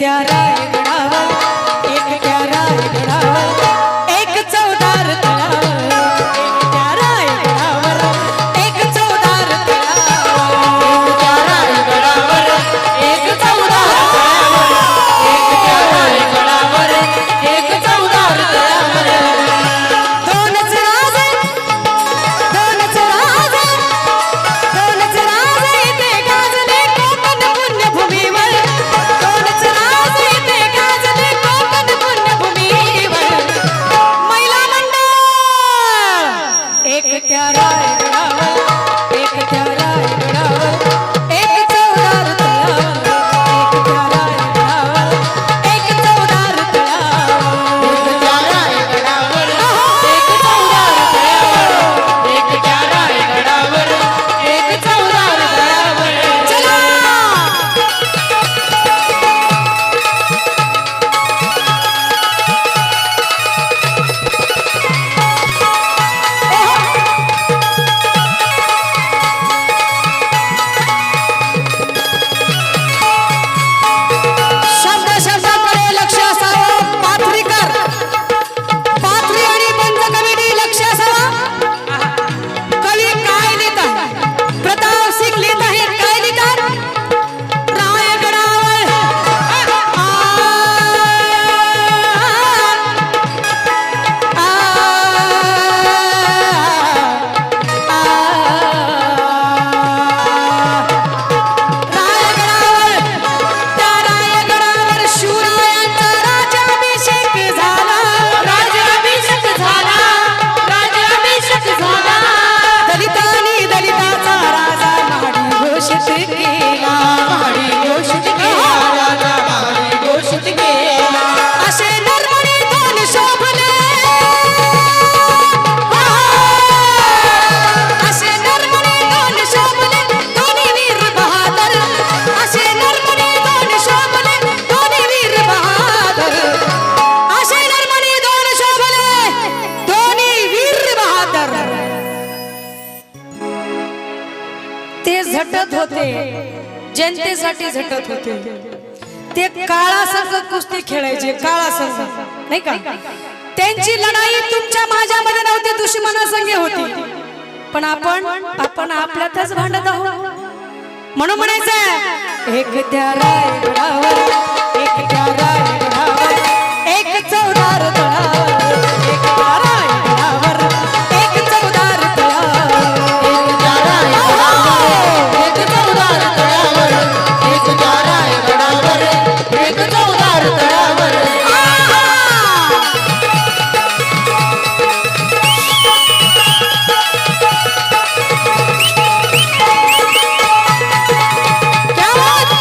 त्या रायगडावर एक त्या रायगडावर एक चौदार तळावर एक त्या रायगडावर एक चौदार तळावर एक त्या रायगडावर एक चौदार तळावर एक त्या रायगडावर एक चौदार तळावर दोनच राजे दोनच राजे दोनच राजे इथे गाजले कोकण पुण्यभूमीवर दोनच राजे इथे गाजले कोकण पुण्यभूमीवर महिला मंडळ एक त्या रायगडावर एक त्या रायगडावर एक चौदार तळावर एक त्या रायगडावर एक चौदार तळावर एक त्या रायगडावर एक चौदार तळावर एक त्या रायगडावर एक चौदार तळावर चला शब्द शब्दाकडे लक्ष असावं पाथरीकर पाथरी आणि पंचकविनी लक्ष असावं कवी काय लिहितात प्रताप सिंग लिहित आहेत काय लिहितात रायगडावर रायगडावर त्या रायगडावर शिवरायांचा राज्याभिषेक झाला राज्याभिषेक झाला राज्याभिषेक झाला दलितांनी दलिताचा राजा महाडी घोषित केला महाडी घोषित केला राजा महाडी घोषित केला असे नरमणी दोन शोभले असे नरमणी दोन शोभले दोन्ही वीर बहादर असे नरमणी दोन शोभले दोन्ही वीर बहादर असे नरमणी दोन शोभले दोन्ही वीर बहादर ते झटत होते जनतेसाठी झटत होते ते काळा संघ कुस्ती खेळायचे काळा संघ नाही का त्यांची लढाई तुमच्या माझ्यामध्ये नव्हती दुश्मनासंगे होती पण आपण आपल्यातच भांडत आहोत म्हणून म्हणायचं एक त्या रायगडावर एक त्या रायगडावर एक चौदार तळावर एक त्या रायगडावर एक चौदार तळावर एक त्या रायगडावर एक चौदार तळावर एक त्या रायगडावर एक चौदार तळावर क्या बात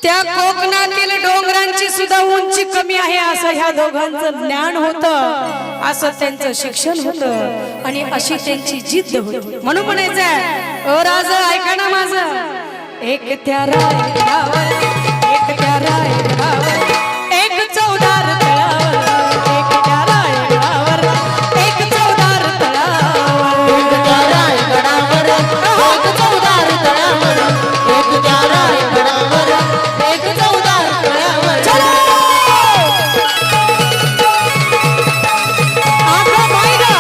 त्या कोकणातील डोंगरांची सुद्धा उंची कमी आहे असं ह्या दोघांचं ज्ञान होतं, असं त्यांचं शिक्षण होतं आणि अशी त्यांची जिद्द होती. म्हणून म्हणायचं ओ राज ऐका ना माझं, एक त्या रायगडावर एक त्या रायगडावर एक चौदार तळावर, एक त्या रायगडावर एक चौदार तळावर, एक त्या रायगडावर एक चौदार तळावर, एक त्या रायगडावर एक चौदार तळावर. चलो आखो पाहिलं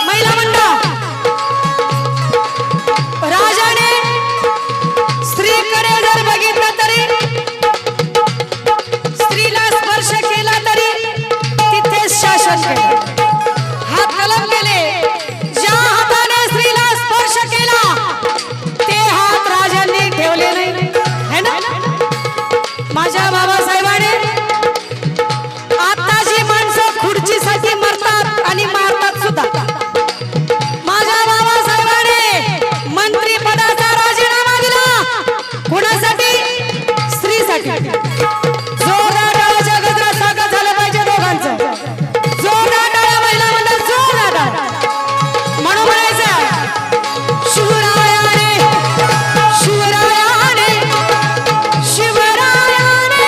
महिला मंडळ राजाने स्त्रीकडे जर बघितलं तरी, स्त्रीला स्पर्श केला तरी तिथेच शासन केलं, हात कलम केले. ज्या हाताने स्त्रीला स्पर्श केला ते हात राजांनी ठेवले नाही, है ना? माझ्या बाबासाहेबांने आताची माणसं खुर्चीसाठी मरतात आणि मारतात सुद्धा. माझ्या बाबासाहेबांने मंत्री पदाचा राजीनामा दिला कुणासाठी? स्त्रीसाठी. जोरदार टाळ्याच्या गजरात स्वागत झालं पाहिजे दोघांचं. जोरदार टाळ्या महिला मंडळ, जोरदार टाळ्या. म्हणून म्हणायचं शिवरायाने शिवरायाने शिवरायाने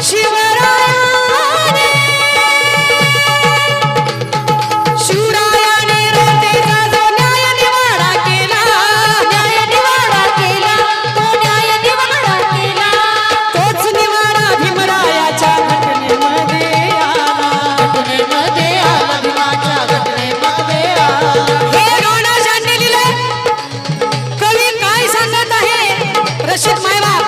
शिवरायाने शिवरायाने रयतेचा जो न्याय निवाडा केला, न्याय निवाडा केला, तो न्याय निवाडा केला, तोच निवाडा भीमरायाच्या घटनेमध्ये आला. घटनेमध्ये आला, भीमाच्या घटनेमध्ये आला. हे गाणं ज्यांनी लिहिलंय, कवी काय सांगत आहे? रशीद मायबाप.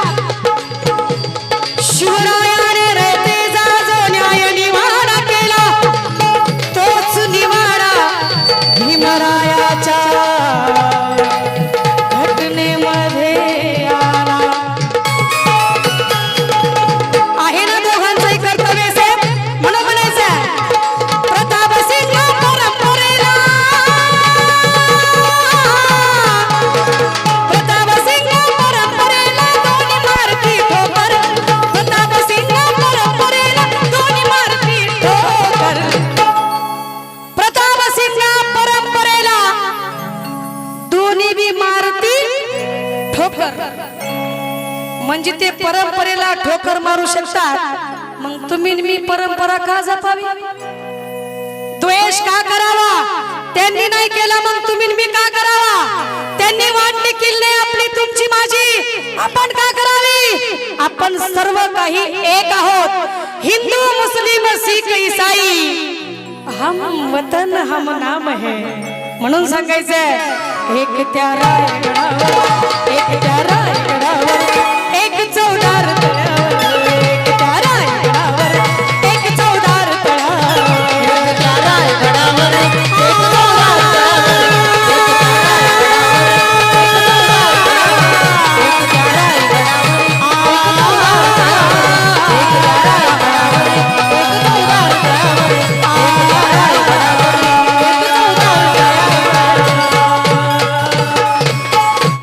शिवरायाने रयतेचा जो न्याय निवाडा केला, तोच निवाडा भीमरायाच्या घटनेमध्ये आला. आहे ना दोघांचंही कर्तव्य सेम. म्हणून म्हणायचं प्रतापसिंग परंपरेला, प्रतापसिंग परंपरेला दोन्ही मारती ठोकर, प्रतापसिंग परंपरेला दोन्ही मारती ठोकर, प्रतापसिंग परंपरेला दोन्ही बी मारती ठोकर. म्हणजे ते परंपरेला ठोकर मारू शकतात, मग तुम्ही मी परंपरा का जपावी? द्वेष का करावा? त्यांनी नाही केला, मग तुम्ही मी का करावा? त्यांनी वाटणी केली नाही आपली तुमची माझी, आपण का करावी? आपण सर्व काही एक आहोत. हिंदू मुस्लिम सिख ईसाई हम वतन हम नाम है. म्हणून सांगायचं एक त्या रायगडावर